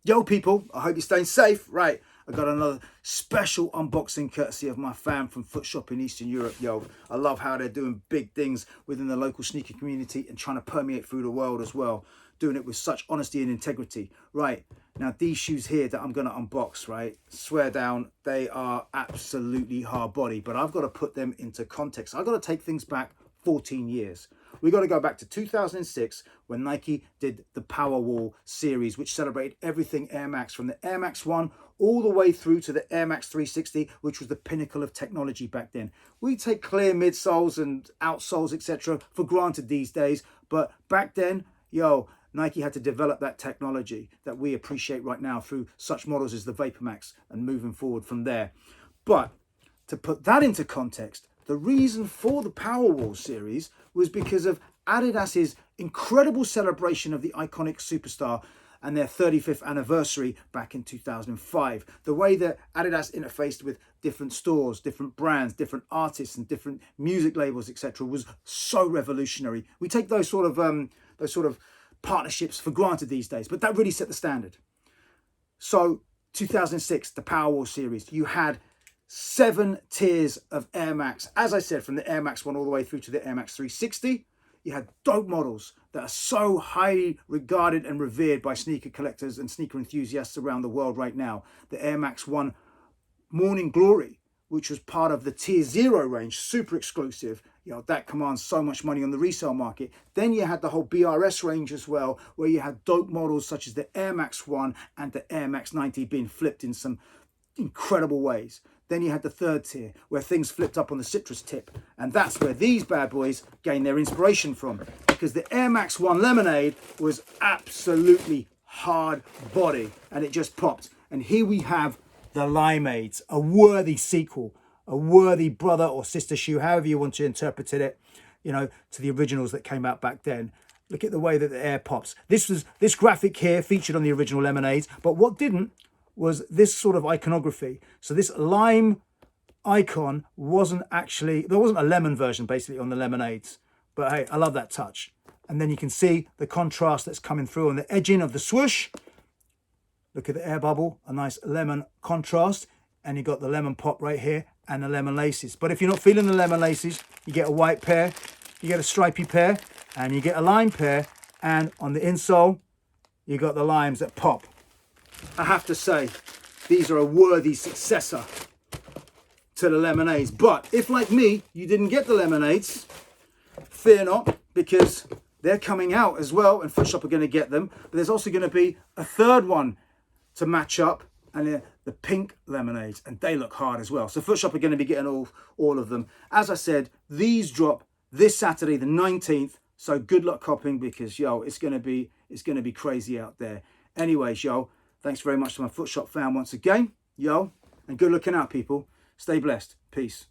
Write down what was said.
Yo, people, I hope you're staying safe. Right, I got another special unboxing courtesy of my fam from Footshop in Eastern Europe. Yo, I love how they're doing big things within the local sneaker community and trying to permeate through the world as well. Doing it with such honesty and integrity. Right, now these shoes here that I'm going to unbox, right, swear down, they are absolutely hard body, but I've got to put them into context. I've got to take things back 14 years. We got to go back to 2006 when Nike did the Powerwall series, which celebrated everything Air Max, from the Air Max 1 all the way through to the Air Max 360, which was the pinnacle of technology back then. We take clear midsoles and outsoles, etc., for granted these days, but back then, yo, Nike had to develop that technology that we appreciate right now through such models as the Vapor Max and moving forward from there. But to put that into context, the reason for the Powerwall series was because of Adidas's incredible celebration of the iconic superstar and their 35th anniversary back in 2005. The way that Adidas interfaced with different stores, different brands, different artists and different music labels, etc., was so revolutionary. We take those sort of partnerships for granted these days, but that really set the standard. So 2006, the Powerwall series, you had 7 tiers of Air Max. As I said, from the Air Max 1 all the way through to the Air Max 360, you had dope models that are so highly regarded and revered by sneaker collectors and sneaker enthusiasts around the world right now. The Air Max 1 Morning Glory, which was part of the Tier 0 range, super exclusive. You know, that commands so much money on the resale market. Then you had the whole BRS range as well, where you had dope models such as the Air Max 1 and the Air Max 90 being flipped in some incredible ways. Then you had the third tier where things flipped up on the citrus tip. And that's where these bad boys gained their inspiration from, because the Air Max 1 Lemonade was absolutely hard body and it just popped. And here we have the Limeades, a worthy sequel, a worthy brother or sister shoe, however you want to interpret it, you know, to the originals that came out back then. Look at the way that the air pops. This graphic here featured on the original Lemonades, but what didn't was this sort of iconography. So this lime icon wasn't actually, there wasn't a lemon version basically on the Lemonades, but hey, I love that touch. And then you can see the contrast that's coming through on the edging of the swoosh. Look at the air bubble, a nice lemon contrast, and you got the lemon pop right here and the lemon laces. But if you're not feeling the lemon laces, you get a white pair, you get a stripy pair, and you get a lime pair, and on the insole, you got the limes that pop. I have to say, these are a worthy successor to the Lemonades. But if, like me, you didn't get the Lemonades, fear not, because they're coming out as well, and Footshop are going to get them. But there's also going to be a third one to match up, and they're the pink Lemonades, and they look hard as well. So Footshop are going to be getting all of them. As I said, these drop this Saturday, the 19th. So good luck copying, because yo, it's going to be crazy out there. Anyways, yo, thanks very much to my Footshop fam once again, yo, and good looking out, people. Stay blessed. Peace.